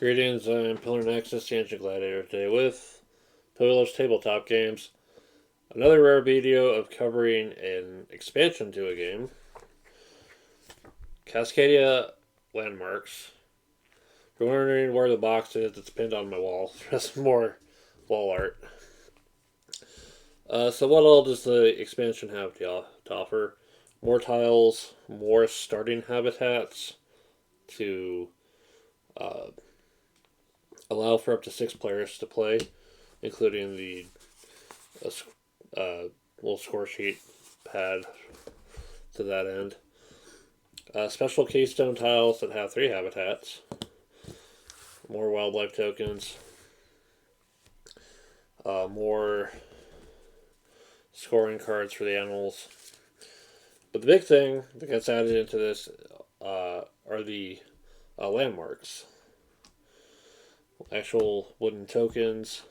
Greetings, I'm Pillar Nexus, the Ancient Gladiator, today with Pillar's Tabletop Games. Another rare video of covering an expansion to a game. Cascadia Landmarks. If you're wondering where the box is, it's pinned on my wall. Just more wall art. So what all does the expansion have to offer? More tiles, more starting habitats to allow for up to 6 players to play, including the little score sheet pad to that end. Special keystone tiles that have 3 habitats. More wildlife tokens. More scoring cards for the animals. But the big thing that gets added into this are the landmarks. Actual wooden tokens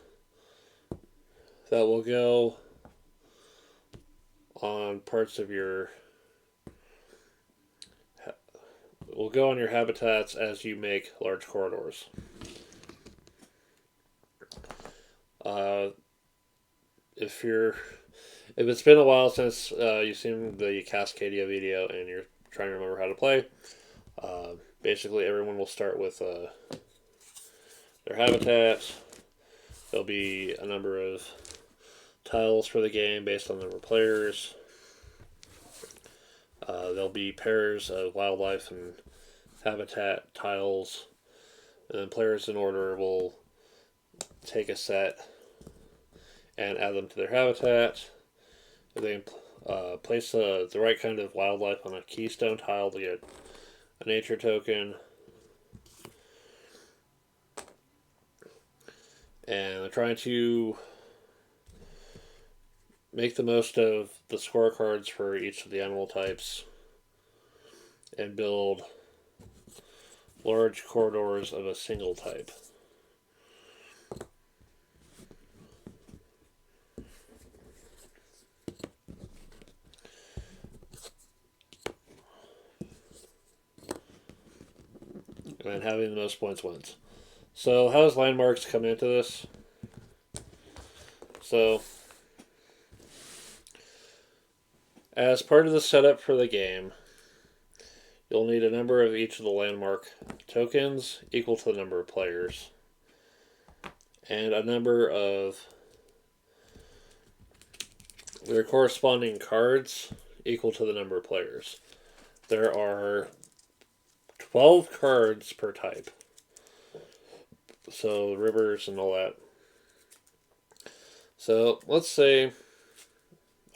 that will go on parts of your habitats as you make large corridors. If it's been a while since you've seen the Cascadia video and you're trying to remember how to play, basically everyone will start with their habitat. There'll be a number of tiles for the game based on the number of players. There'll be pairs of wildlife and habitat tiles, and then players in order will take a set and add them to their habitat. If they place the right kind of wildlife on a keystone tile to get a nature token. And they're trying to make the most of the scorecards for each of the animal types and build large corridors of a single type. And having the most points wins. So how does landmarks come into this? So as part of the setup for the game, you'll need a number of each of the landmark tokens equal to the number of players, and a number of their corresponding cards equal to the number of players. There are 12 cards per type. So rivers and all that. So let's say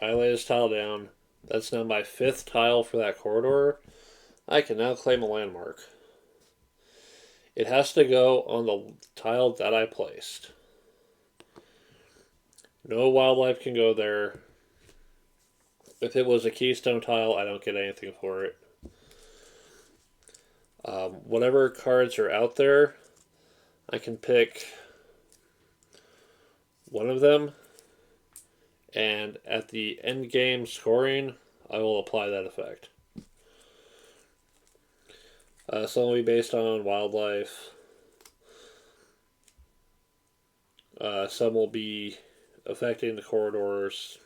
I lay this tile down. That's now my 5th tile for that corridor. I can now claim a landmark. It has to go on the tile that I placed. No wildlife can go there. If it was a keystone tile, I don't get anything for it. Whatever cards are out there, I can pick one of them, and at the end game scoring, I will apply that effect. Some will be based on wildlife. Some will be affecting the corridors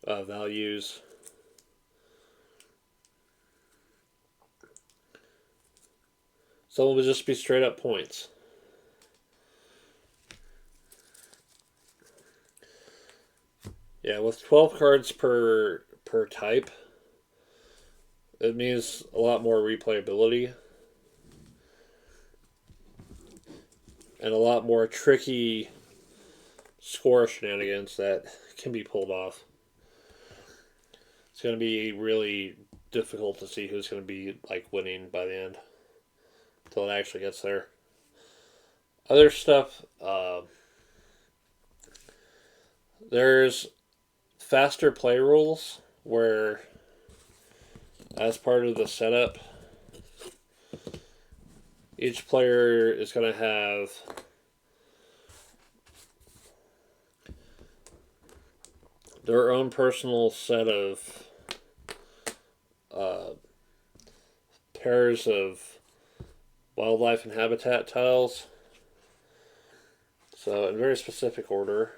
values. Some will just be straight up points. Yeah, with 12 cards per type, it means a lot more replayability and a lot more tricky score shenanigans that can be pulled off. It's going to be really difficult to see who's going to be winning by the end until it actually gets there. Other stuff, there's faster play rules where, as part of the setup, each player is going to have their own personal set of pairs of wildlife and habitat tiles. So in very specific order: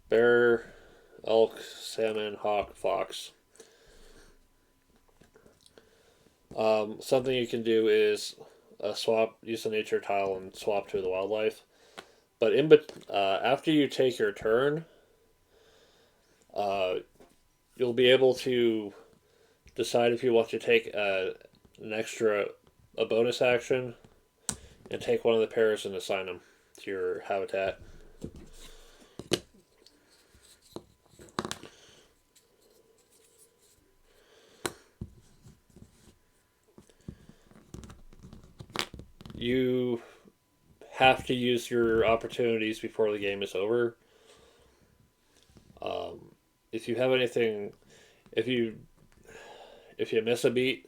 bear, elk, salmon, hawk, fox. Something you can do is use the nature tile and swap to the wildlife. But after you take your turn, uh, you'll be able to decide if you want to take a bonus action, and take one of the pairs and assign them to your habitat. You have to use your opportunities before the game is over. If you have anything, if you miss a beat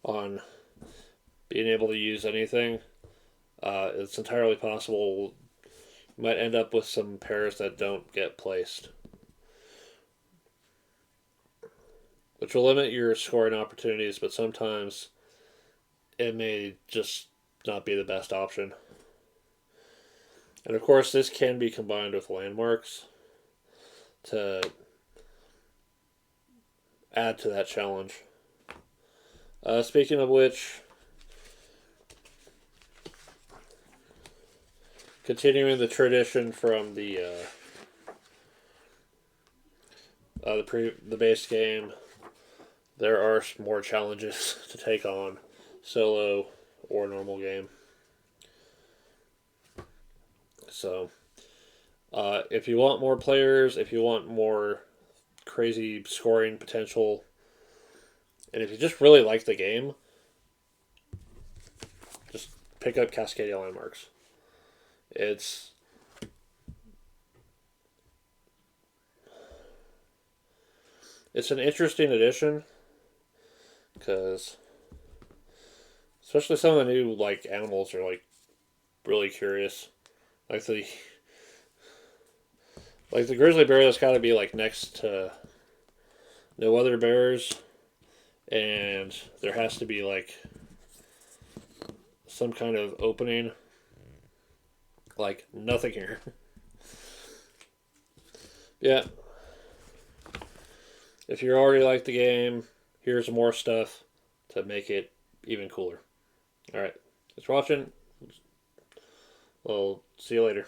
on being able to use anything, it's entirely possible you might end up with some pairs that don't get placed, which will limit your scoring opportunities, but sometimes it may just not be the best option. And of course, this can be combined with landmarks to add to that challenge. Speaking of which, continuing the tradition from the base game, there are more challenges to take on, solo or normal game. So, if you want more players, if you want more crazy scoring potential, and if you just really like the game, just pick up Cascadia Landmarks. It's an interesting addition because especially some of the new animals are really curious. The grizzly bear that's got to be next to no other bears, and there has to be some kind of opening. Nothing here. Yeah. If you already like the game, here's more stuff to make it even cooler. Alright. Thanks for watching. We'll see you later.